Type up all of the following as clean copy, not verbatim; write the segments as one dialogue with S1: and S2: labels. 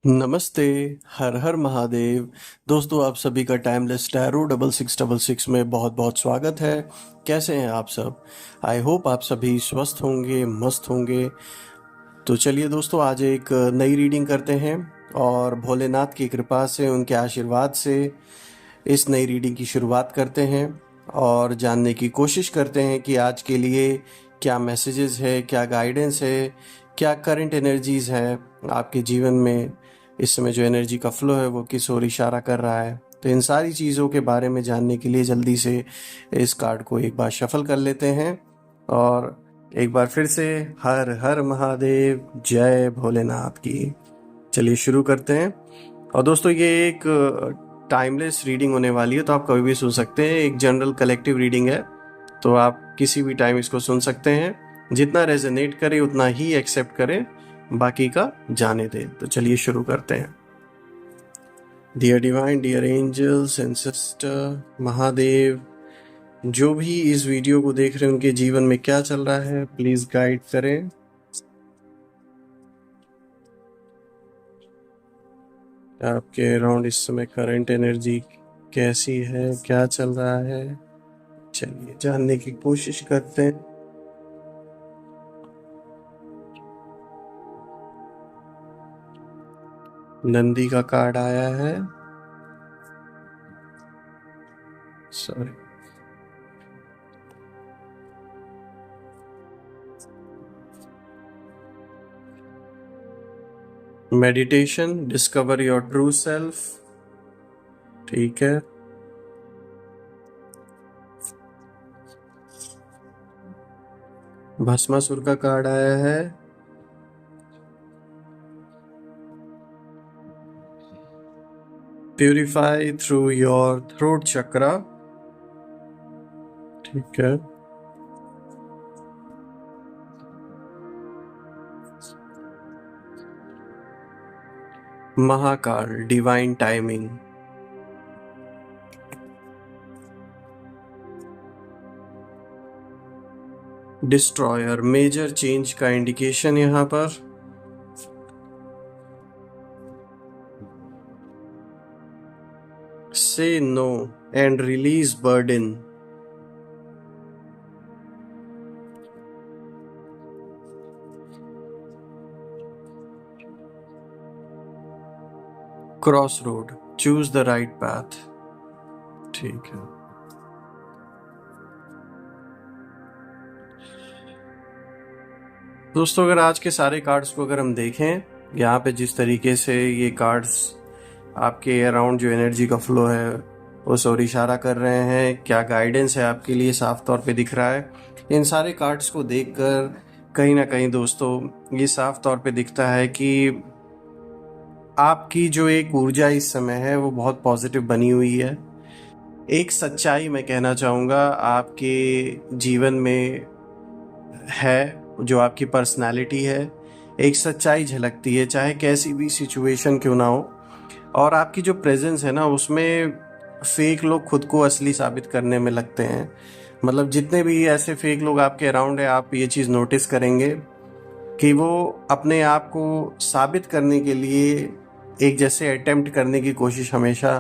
S1: नमस्ते, हर हर महादेव। दोस्तों, आप सभी का टाइमलेस टैरो 6666 में बहुत बहुत स्वागत है। कैसे हैं आप सब? आई होप आप सभी स्वस्थ होंगे, मस्त होंगे। तो चलिए दोस्तों, आज एक नई रीडिंग करते हैं और भोलेनाथ की कृपा से, उनके आशीर्वाद से इस नई रीडिंग की शुरुआत करते हैं और जानने की कोशिश करते हैं कि आज के लिए क्या मैसेजेस है, क्या गाइडेंस है, क्या करंट एनर्जीज है आपके जीवन में। इस समय जो एनर्जी का फ्लो है वो किस ओर इशारा कर रहा है। तो इन सारी चीज़ों के बारे में जानने के लिए जल्दी से इस कार्ड को एक बार शफल कर लेते हैं और एक बार फिर से हर हर महादेव, जय भोलेनाथ की। चलिए शुरू करते हैं। और दोस्तों, ये एक टाइमलेस रीडिंग होने वाली है, तो आप कभी भी सुन सकते हैं। एक जनरल कलेक्टिव रीडिंग है, तो आप किसी भी टाइम इसको सुन सकते हैं। जितना रेजोनेट करे उतना ही एक्सेप्ट करें, बाकी का जाने दें। तो चलिए शुरू करते हैं। Dear divine, dear angels and sister, Mahadev, जो भी इस वीडियो को देख रहे हैं उनके जीवन में क्या चल रहा है, प्लीज गाइड करें। आपके अराउंड इस समय करंट एनर्जी कैसी है, क्या चल रहा है, चलिए जानने की कोशिश करते हैं। नंदी का कार्ड आया है, sorry. Meditation, discover your true self, ठीक है। भस्मासुर का कार्ड आया है, purify through your throat chakra, ठीक है। Mahakal, divine timing. Destroyer, major change का इंडिकेशन यहां पर। Say no and release burden. Cross road, choose the right path, ठीक है। दोस्तों, अगर आज के सारे कार्ड्स को अगर हम देखें, यहाँ पे जिस तरीके से ये कार्ड्स आपके अराउंड जो एनर्जी का फ्लो है उस ओर इशारा कर रहे हैं, क्या गाइडेंस है आपके लिए, साफ तौर पे दिख रहा है। इन सारे कार्ड्स को देखकर कहीं ना कहीं दोस्तों ये साफ तौर पे दिखता है कि आपकी जो एक ऊर्जा इस समय है वो बहुत पॉजिटिव बनी हुई है। एक सच्चाई मैं कहना चाहूँगा आपके जीवन में है, जो आपकी पर्सनालिटी है, एक सच्चाई झलकती है, चाहे कैसी भी सिचुएशन क्यों ना हो। और आपकी जो प्रेजेंस है ना, उसमें फेक लोग खुद को असली साबित करने में लगते हैं। मतलब जितने भी ऐसे फेक लोग आपके अराउंड है, आप ये चीज़ नोटिस करेंगे कि वो अपने आप को साबित करने के लिए एक जैसे अटेम्प्ट करने की कोशिश हमेशा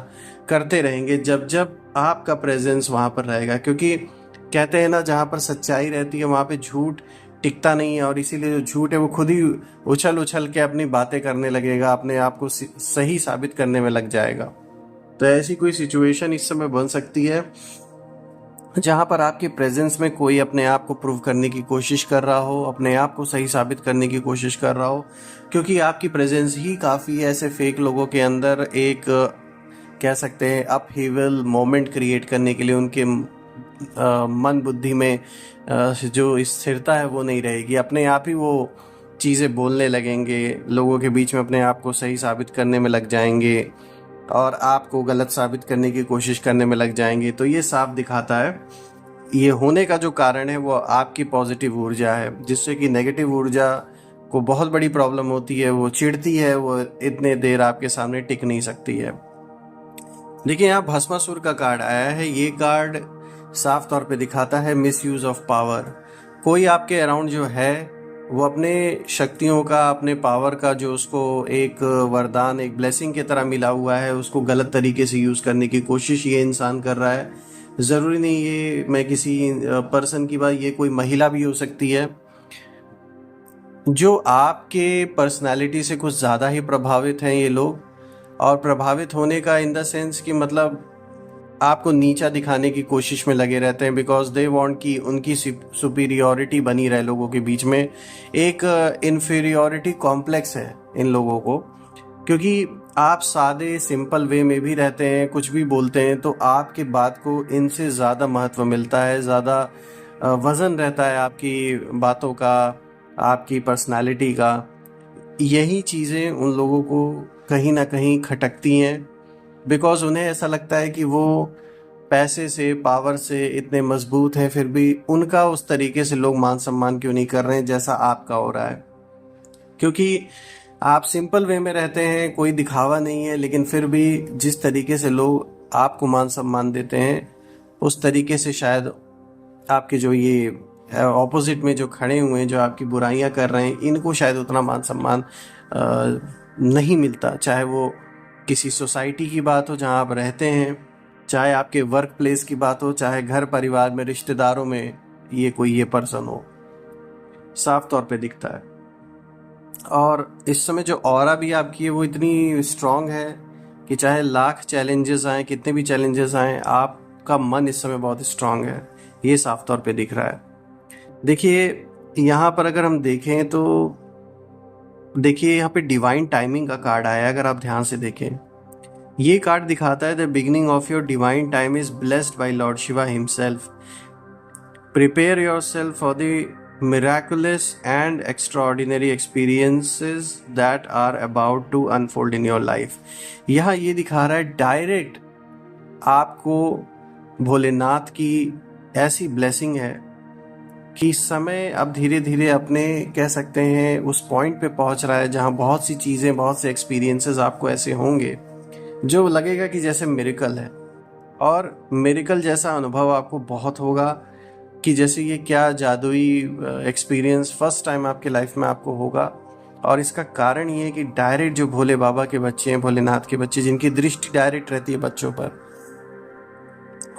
S1: करते रहेंगे जब जब आपका प्रेजेंस वहाँ पर रहेगा। क्योंकि कहते हैं ना, जहाँ पर सच्चाई रहती है वहाँ पे झूठ टिकता नहीं है, और इसीलिए जो झूठ है वो खुद ही उछल उछल के अपनी बातें करने लगेगा, अपने आप को सही साबित करने में लग जाएगा। तो ऐसी कोई सिचुएशन इस समय बन सकती है जहां पर आपके प्रेजेंस में कोई अपने आप को प्रूव करने की कोशिश कर रहा हो, अपने आप को सही साबित करने की कोशिश कर रहा हो। क्योंकि आपकी प्रेजेंस ही काफ़ी ऐसे फेक लोगों के अंदर एक कह सकते हैं अपहीवल मोमेंट क्रिएट करने के लिए, उनके मन बुद्धि में जो स्थिरता है वो नहीं रहेगी। अपने आप ही वो चीज़ें बोलने लगेंगे, लोगों के बीच में अपने आप को सही साबित करने में लग जाएंगे और आपको गलत साबित करने की कोशिश करने में लग जाएंगे। तो ये साफ दिखाता है, ये होने का जो कारण है वो आपकी पॉजिटिव ऊर्जा है, जिससे कि नेगेटिव ऊर्जा को बहुत बड़ी प्रॉब्लम होती है, वो चिढ़ती है, वो इतने देर आपके सामने टिक नहीं सकती है। देखिए, यहाँ भस्मासुर का कार्ड आया है। ये कार्ड साफ तौर पे दिखाता है मिसयूज ऑफ पावर। कोई आपके अराउंड जो है वो अपने शक्तियों का, अपने पावर का जो उसको एक वरदान, एक ब्लेसिंग की तरह मिला हुआ है, उसको गलत तरीके से यूज़ करने की कोशिश ये इंसान कर रहा है। ज़रूरी नहीं ये मैं किसी पर्सन की बात, ये कोई महिला भी हो सकती है जो आपके पर्सनालिटी से कुछ ज़्यादा ही प्रभावित हैं ये लोग। और प्रभावित होने का इन द सेंस कि मतलब आपको नीचा दिखाने की कोशिश में लगे रहते हैं, बिकॉज दे वांट कि उनकी सुपीरियॉरिटी बनी रहे लोगों के बीच में। एक इन्फीरियॉरिटी कॉम्प्लेक्स है इन लोगों को, क्योंकि आप सादे सिंपल वे में भी रहते हैं, कुछ भी बोलते हैं तो आपकी बात को इनसे ज़्यादा महत्व मिलता है, ज़्यादा वज़न रहता है आपकी बातों का, आपकी पर्सनालिटी का। यही चीज़ें उन लोगों को कहीं ना कहीं खटकती हैं, बिकॉज उन्हें ऐसा लगता है कि वो पैसे से, पावर से इतने मजबूत हैं, फिर भी उनका उस तरीके से लोग मान सम्मान क्यों नहीं कर रहे हैं जैसा आपका हो रहा है। क्योंकि आप सिंपल वे में रहते हैं, कोई दिखावा नहीं है, लेकिन फिर भी जिस तरीके से लोग आपको मान सम्मान देते हैं उस तरीके से शायद आपके जो ये ऑपोजिट में जो खड़े हुए हैं, जो आपकी बुराइयां कर रहे हैं, इनको शायद उतना मान सम्मान नहीं मिलता। चाहे वो किसी सोसाइटी की बात हो जहां आप रहते हैं, चाहे आपके वर्क प्लेस की बात हो, चाहे घर परिवार में, रिश्तेदारों में ये कोई ये पर्सन हो, साफ तौर पे दिखता है। और इस समय जो ऑरा भी आपकी है वो इतनी स्ट्रांग है कि चाहे लाख चैलेंजेस आए, कितने भी चैलेंजेस आए, आपका मन इस समय बहुत स्ट्रांग है, ये साफ तौर पे दिख रहा है। देखिए यहाँ पर अगर हम देखें तो देखिए यहाँ पे डिवाइन टाइमिंग का कार्ड आया है। अगर आप ध्यान से देखें, ये कार्ड दिखाता है the beginning of your divine time is blessed by lord Shiva himself. Prepare yourself for the miraculous and extraordinary experiences that are about to unfold in your life। यहाँ ये दिखा रहा है डायरेक्ट आपको भोलेनाथ की ऐसी ब्लेसिंग है कि समय अब धीरे धीरे अपने कह सकते हैं उस पॉइंट पे पहुंच रहा है जहां बहुत सी चीज़ें, बहुत से एक्सपीरियंसेस आपको ऐसे होंगे जो लगेगा कि जैसे मिरेकल है। और मिरेकल जैसा अनुभव आपको बहुत होगा कि जैसे ये क्या जादुई एक्सपीरियंस फर्स्ट टाइम आपके लाइफ में आपको होगा। और इसका कारण ये है कि डायरेक्ट जो भोले बाबा के बच्चे हैं, भोलेनाथ के बच्चे, जिनकी दृष्टि डायरेक्ट रहती है बच्चों पर,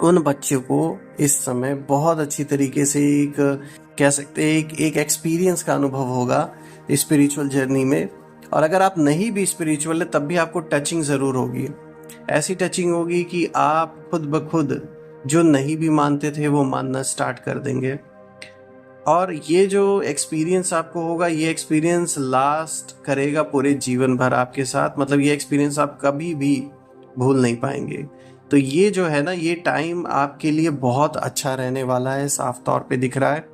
S1: उन बच्चों को इस समय बहुत अच्छी तरीके से एक कह सकते हैं एक एक्सपीरियंस का अनुभव होगा स्पिरिचुअल जर्नी में। और अगर आप नहीं भी स्पिरिचुअल है तब भी आपको टचिंग ज़रूर होगी। ऐसी टचिंग होगी कि आप खुद ब खुद जो नहीं भी मानते थे वो मानना स्टार्ट कर देंगे। और ये जो एक्सपीरियंस आपको होगा, ये एक्सपीरियंस लास्ट करेगा पूरे जीवन भर आपके साथ। मतलब ये एक्सपीरियंस आप कभी भी भूल नहीं पाएंगे। तो ये जो है ना, ये टाइम आपके लिए बहुत अच्छा रहने वाला है, साफ तौर पे दिख रहा है।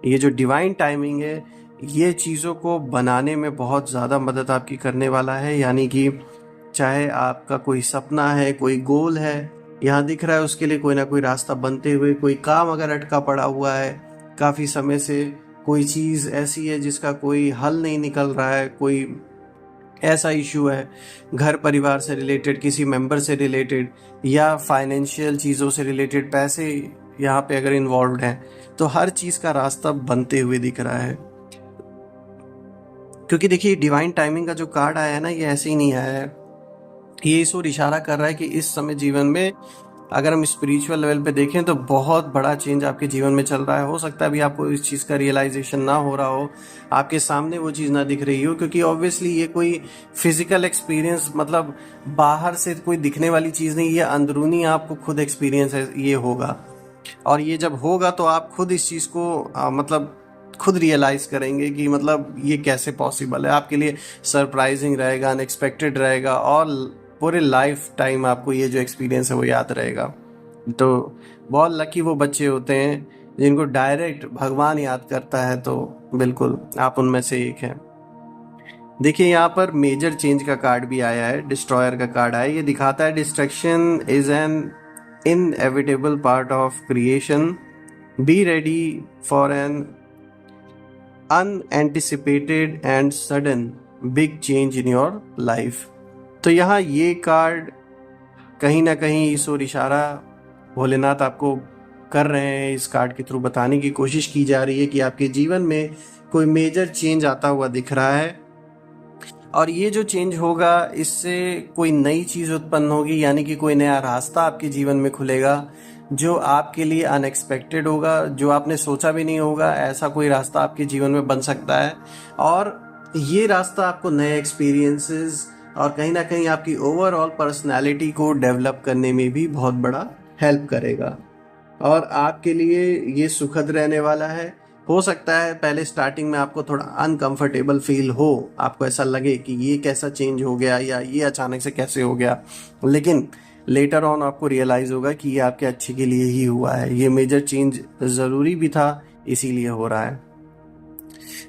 S1: ये जो डिवाइन टाइमिंग है ये चीज़ों को बनाने में बहुत ज़्यादा मदद आपकी करने वाला है। यानी कि चाहे आपका कोई सपना है, कोई गोल है, यहाँ दिख रहा है उसके लिए कोई ना कोई रास्ता बनते हुए, कोई काम अगर अटका पड़ा हुआ है काफ़ी समय से, कोई चीज़ ऐसी है जिसका कोई हल नहीं निकल रहा है, कोई ऐसा इशू है घर परिवार से रिलेटेड, किसी मेंबर से रिलेटेड, या फाइनेंशियल चीज़ों से रिलेटेड, पैसे यहाँ पे अगर इन्वॉल्व हैं, तो हर चीज़ का रास्ता बनते हुए दिख रहा है। क्योंकि देखिए डिवाइन टाइमिंग का जो कार्ड आया है ना, ये ऐसे ही नहीं आया है। ये इस ओर इशारा कर रहा है कि इस समय जीवन में अगर हम स्पिरिचुअल लेवल पे देखें तो बहुत बड़ा चेंज आपके जीवन में चल रहा है। हो सकता है अभी आपको इस चीज़ का रियलाइजेशन ना हो रहा हो, आपके सामने वो चीज़ ना दिख रही हो, क्योंकि ऑब्वियसली ये कोई फिजिकल एक्सपीरियंस, मतलब बाहर से कोई दिखने वाली चीज़ नहीं, ये अंदरूनी आपको खुद एक्सपीरियंस है, ये होगा। और ये जब होगा तो आप खुद इस चीज़ को मतलब खुद रियलाइज़ करेंगे कि मतलब ये कैसे पॉसिबल है। आपके लिए सरप्राइजिंग रहेगा, अनएक्सपेक्टेड रहेगा, और पूरे लाइफ टाइम आपको ये जो एक्सपीरियंस है वो याद रहेगा। तो बहुत लकी वो बच्चे होते हैं जिनको डायरेक्ट भगवान याद करता है, तो बिल्कुल आप उनमें से एक हैं। देखिए यहाँ पर मेजर चेंज का कार्ड भी आया है, डिस्ट्रॉयर का कार्ड आया है। ये दिखाता है destruction is an inevitable part of creation, be ready for an unanticipated and sudden big change in your life. तो यहाँ ये कार्ड कहीं ना कहीं इस ओर इशारा भोलेनाथ आपको कर रहे हैं, इस कार्ड के थ्रू बताने की कोशिश की जा रही है कि आपके जीवन में कोई मेजर चेंज आता हुआ दिख रहा है, और ये जो चेंज होगा इससे कोई नई चीज़ उत्पन्न होगी, यानी कि कोई नया रास्ता आपके जीवन में खुलेगा जो आपके लिए अनएक्सपेक्टेड होगा, जो आपने सोचा भी नहीं होगा। ऐसा कोई रास्ता आपके जीवन में बन सकता है, और ये रास्ता आपको नए एक्सपीरियंसेस और कहीं ना कहीं आपकी ओवरऑल पर्सनालिटी को डेवलप करने में भी बहुत बड़ा हेल्प करेगा, और आपके लिए ये सुखद रहने वाला है। हो सकता है पहले स्टार्टिंग में आपको थोड़ा अनकंफर्टेबल फील हो, आपको ऐसा लगे कि ये कैसा चेंज हो गया या ये अचानक से कैसे हो गया, लेकिन लेटर ऑन आपको रियलाइज़ होगा कि ये आपके अच्छे के लिए ही हुआ है, ये मेजर चेंज ज़रूरी भी था, इसीलिए हो रहा है।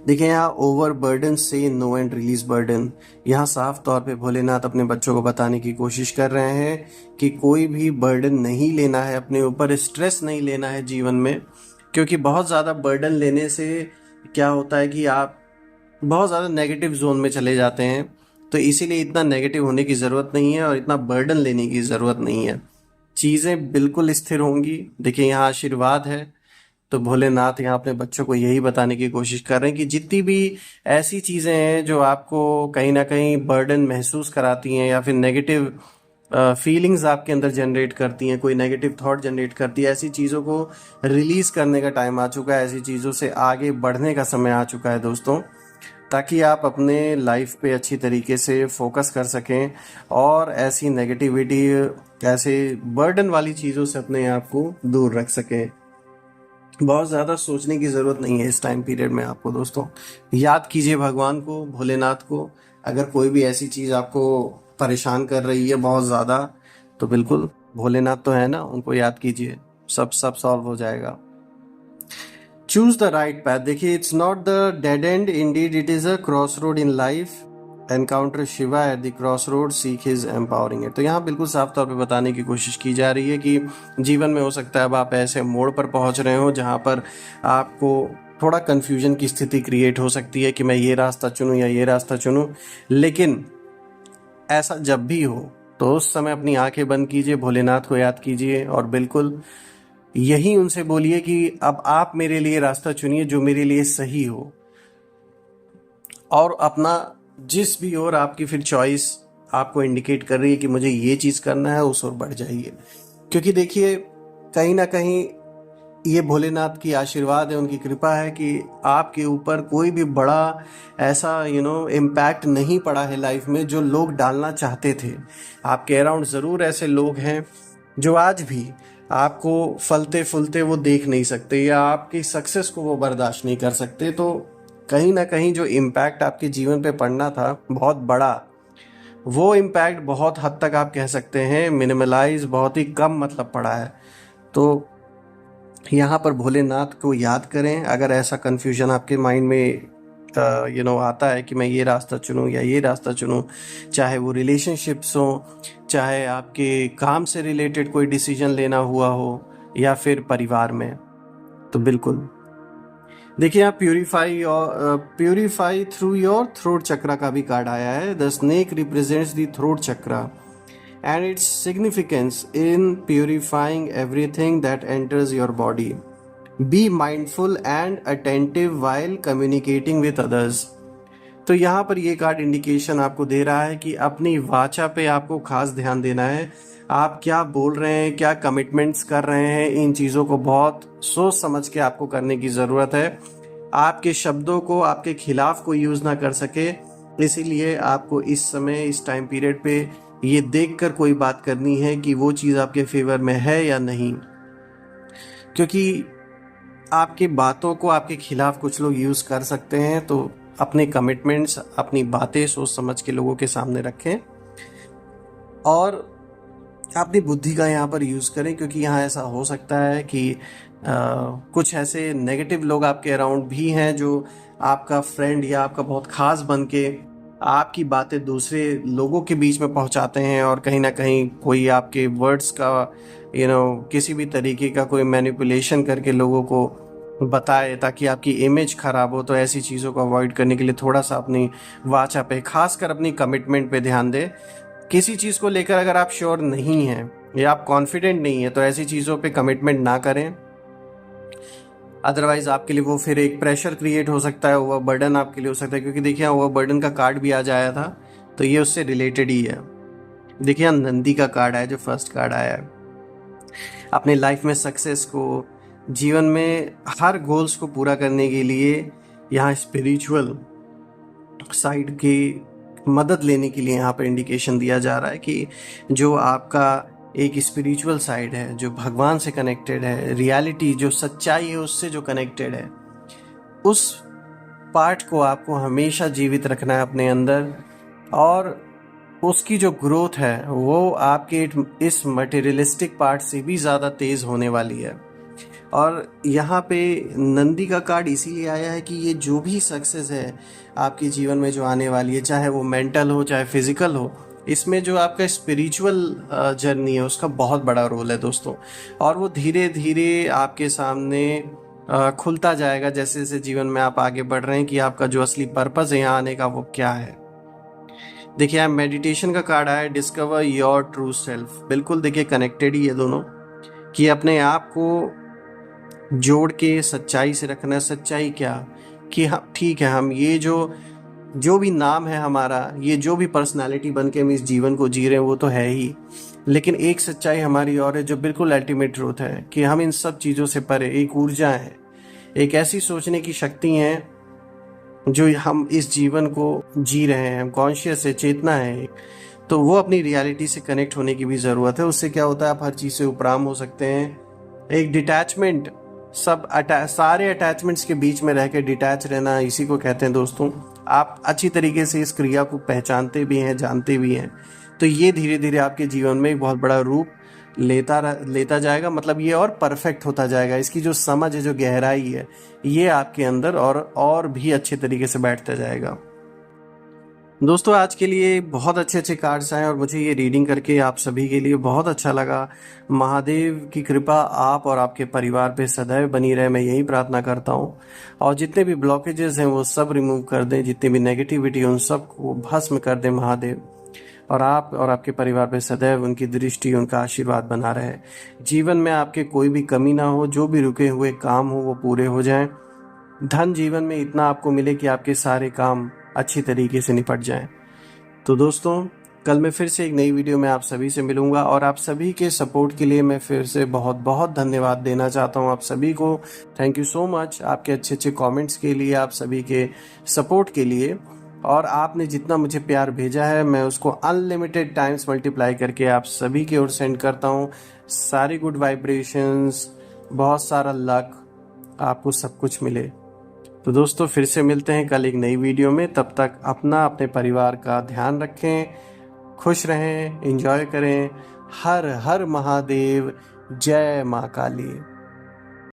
S1: देखिए यहाँ ओवर बर्डन से नो एंड रिलीज बर्डन, यहाँ साफ तौर पे भोलेनाथ अपने बच्चों को बताने की कोशिश कर रहे हैं कि कोई भी बर्डन नहीं लेना है अपने ऊपर, स्ट्रेस नहीं लेना है जीवन में, क्योंकि बहुत ज़्यादा बर्डन लेने से क्या होता है कि आप बहुत ज़्यादा नेगेटिव जोन में चले जाते हैं। तो इसीलिए इतना नेगेटिव होने की ज़रूरत नहीं है और इतना बर्डन लेने की ज़रूरत नहीं है, चीज़ें बिल्कुल स्थिर होंगी। देखिए यहाँ आशीर्वाद है, तो भोलेनाथ यहाँ अपने बच्चों को यही बताने की कोशिश कर रहे हैं कि जितनी भी ऐसी चीज़ें हैं जो आपको कहीं ना कहीं बर्डन महसूस कराती हैं या फिर नेगेटिव फीलिंग्स आपके अंदर जनरेट करती हैं, कोई नेगेटिव थॉट जनरेट करती है, ऐसी चीज़ों को रिलीज़ करने का टाइम आ चुका है, ऐसी चीज़ों से आगे बढ़ने का समय आ चुका है दोस्तों, ताकि आप अपने लाइफ पे अच्छी तरीके से फोकस कर सकें और ऐसी नेगेटिविटी, ऐसे बर्डन वाली चीज़ों से अपने आप को दूर रख सकें। बहुत ज़्यादा सोचने की ज़रूरत नहीं है इस टाइम पीरियड में आपको दोस्तों। याद कीजिए भगवान को, भोलेनाथ को। अगर कोई भी ऐसी चीज़ आपको परेशान कर रही है बहुत ज़्यादा, तो बिल्कुल भोलेनाथ तो है ना, उनको याद कीजिए, सब सॉल्व हो जाएगा। Choose the right path. देखिए it's not the dead end, indeed it is a cross road in life, encounter Shiva at the cross road, seek his empowering it. तो यहाँ बिल्कुल साफ तौर पे बताने की कोशिश की जा रही है कि जीवन में हो सकता है अब आप ऐसे मोड़ पर पहुँच रहे हो जहाँ पर आपको थोड़ा कन्फ्यूजन की स्थिति क्रिएट हो सकती है कि मैं ये रास्ता चुनूँ या ये रास्ता चुनूँ, लेकिन ऐसा जब भी हो तो उस समय अपनी आंखें बंद कीजिए, भोलेनाथ को याद कीजिए और बिल्कुल यही उनसे बोलिए कि अब आप मेरे लिए रास्ता चुनिए जो मेरे लिए सही हो, और अपना जिस भी और आपकी फिर चॉइस आपको इंडिकेट कर रही है कि मुझे ये चीज़ करना है, उस ओर बढ़ जाइए। क्योंकि देखिए कहीं ना कहीं ये भोलेनाथ की आशीर्वाद है, उनकी कृपा है कि आपके ऊपर कोई भी बड़ा ऐसा इम्पैक्ट नहीं पड़ा है लाइफ में जो लोग डालना चाहते थे। आपके अराउंड ज़रूर ऐसे लोग हैं जो आज भी आपको फलते फूलते वो देख नहीं सकते या आपकी सक्सेस को वो बर्दाश्त नहीं कर सकते। तो कहीं ना कहीं जो इम्पैक्ट आपके जीवन पे पड़ना था बहुत बड़ा, वो इम्पैक्ट बहुत हद तक आप कह सकते हैं मिनिमलाइज, बहुत ही कम मतलब पड़ा है। तो यहाँ पर भोलेनाथ को याद करें। अगर ऐसा कन्फ्यूजन आपके माइंड में आता है कि मैं ये रास्ता चुनूँ या ये रास्ता चुनूँ, चाहे वो रिलेशनशिप्स हो, चाहे आपके काम से रिलेटेड कोई डिसीजन लेना हुआ हो या फिर परिवार में, तो बिल्कुल देखिए आप प्यूरिफाई थ्रू योर थ्रोट चक्रा का भी कार्ड आया है। The snake represents the throat chakra and its significance in purifying everything that enters your body. Be mindful and attentive while communicating with others. तो यहाँ पर ये कार्ड इंडिकेशन आपको दे रहा है कि अपनी वाचा पे आपको खास ध्यान देना है। आप क्या बोल रहे हैं, क्या कमिटमेंट्स कर रहे हैं, इन चीज़ों को बहुत सोच समझ के आपको करने की ज़रूरत है। आपके शब्दों को आपके खिलाफ कोई यूज़ ना कर सके, इसीलिए आपको इस समय इस टाइम पीरियड पे ये देखकर कोई बात करनी है कि वो चीज़ आपके फेवर में है या नहीं, क्योंकि आपकी बातों को आपके खिलाफ कुछ लोग यूज़ कर सकते हैं। तो अपने कमिटमेंट्स, अपनी बातें सोच समझ के लोगों के सामने रखें और अपनी बुद्धि का यहाँ पर यूज़ करें, क्योंकि यहाँ ऐसा हो सकता है कि कुछ ऐसे नेगेटिव लोग आपके अराउंड भी हैं जो आपका फ्रेंड या आपका बहुत खास बन के आपकी बातें दूसरे लोगों के बीच में पहुंचाते हैं और कहीं ना कहीं कोई आपके वर्ड्स का किसी भी तरीके का कोई मैनिपुलेशन करके लोगों को बताए ताकि आपकी इमेज ख़राब हो। तो ऐसी चीज़ों को अवॉइड करने के लिए थोड़ा सा अपनी वाचा पे, खासकर अपनी कमिटमेंट पे ध्यान दें। किसी चीज़ को लेकर अगर आप श्योर नहीं हैं या आप कॉन्फिडेंट नहीं हैं तो ऐसी चीज़ों पे कमिटमेंट ना करें। अदरवाइज आपके लिए वो फिर एक प्रेशर क्रिएट हो सकता है, ओवर बर्डन आपके लिए हो सकता है, क्योंकि देखिए ओवर बर्डन का कार्ड भी आज आया था, तो ये उससे रिलेटेड ही है। देखिए यहाँ नंदी का कार्ड आया, जो फर्स्ट कार्ड आया है। अपने लाइफ में सक्सेस को, जीवन में हर गोल्स को पूरा करने के लिए यहाँ स्पिरिचुअल साइड की मदद लेने के लिए यहाँ पर इंडिकेशन दिया जा रहा है कि जो आपका एक स्पिरिचुअल साइड है, जो भगवान से कनेक्टेड है, रियलिटी जो सच्चाई है उससे जो कनेक्टेड है, उस पार्ट को आपको हमेशा जीवित रखना है अपने अंदर, और उसकी जो ग्रोथ है वो आपके इस मटेरियलिस्टिक पार्ट से भी ज़्यादा तेज़ होने वाली है। और यहाँ पे नंदी का कार्ड इसीलिए आया है कि ये जो भी सक्सेस है आपके जीवन में जो आने वाली है, चाहे वो मेंटल हो चाहे फिजिकल हो, इसमें जो आपका स्पिरिचुअल जर्नी है उसका बहुत बड़ा रोल है दोस्तों। और वो धीरे धीरे आपके सामने खुलता जाएगा जैसे जैसे जीवन में आप आगे बढ़ रहे हैं, कि आपका जो असली पर्पस है यहाँ आने का वो क्या है। देखिए यहाँ मेडिटेशन का कार्ड आया, डिस्कवर योर ट्रू सेल्फ। बिल्कुल देखिए कनेक्टेड ही है दोनों, कि अपने आप को जोड़ के सच्चाई से रखना है। सच्चाई क्या, कि हम ठीक है, हम ये जो भी नाम है हमारा, ये जो भी पर्सनालिटी बन के हम इस जीवन को जी रहे हैं वो तो है ही, लेकिन एक सच्चाई हमारी और है जो बिल्कुल अल्टीमेट ट्रूथ है, कि हम इन सब चीज़ों से परे एक ऊर्जा है, एक ऐसी सोचने की शक्ति है जो हम इस जीवन को जी रहे हैं, हम कॉन्शियस है, चेतना है। तो वो अपनी रियलिटी से कनेक्ट होने की भी ज़रूरत है। उससे क्या होता है, आप हर चीज़ से उपराम हो सकते हैं। एक डिटैचमेंट, सारे अटैचमेंट्स के बीच में रह के डिटैच रहना, इसी को कहते हैं दोस्तों। आप अच्छी तरीके से इस क्रिया को पहचानते भी हैं, जानते भी हैं, तो ये धीरे धीरे आपके जीवन में एक बहुत बड़ा रूप लेता जाएगा। मतलब ये और परफेक्ट होता जाएगा। इसकी जो समझ है, जो गहराई है, ये आपके अंदर और भी अच्छे तरीके से बैठता जाएगा। दोस्तों आज के लिए बहुत अच्छे अच्छे कार्ड्स आए और मुझे ये रीडिंग करके आप सभी के लिए बहुत अच्छा लगा। महादेव की कृपा आप और आपके परिवार पे सदैव बनी रहे, मैं यही प्रार्थना करता हूँ। और जितने भी ब्लॉकेजेस हैं वो सब रिमूव कर दें, जितनी भी नेगेटिविटी उन सब को भस्म कर दें महादेव, और आप और आपके परिवार पे सदैव उनकी दृष्टि, उनका आशीर्वाद बना रहे। जीवन में आपके कोई भी कमी ना हो, जो भी रुके हुए काम हो वो पूरे हो जाएं। धन जीवन में इतना आपको मिले कि आपके सारे काम अच्छी तरीके से निपट जाएं। तो दोस्तों कल मैं फिर से एक नई वीडियो में आप सभी से मिलूंगा, और आप सभी के सपोर्ट के लिए मैं फिर से बहुत बहुत धन्यवाद देना चाहता हूं आप सभी को। थैंक यू सो मच आपके अच्छे अच्छे कमेंट्स के लिए, आप सभी के सपोर्ट के लिए, और आपने जितना मुझे प्यार भेजा है मैं उसको अनलिमिटेड टाइम्स मल्टीप्लाई करके आप सभी की ओर सेंड करता हूँ। सारी गुड वाइब्रेशंस, बहुत सारा लक, आपको सब कुछ मिले। तो दोस्तों फिर से मिलते हैं कल एक नई वीडियो में। तब तक अपना, अपने परिवार का ध्यान रखें, खुश रहें, एंजॉय करें। हर हर महादेव, जय माँ काली।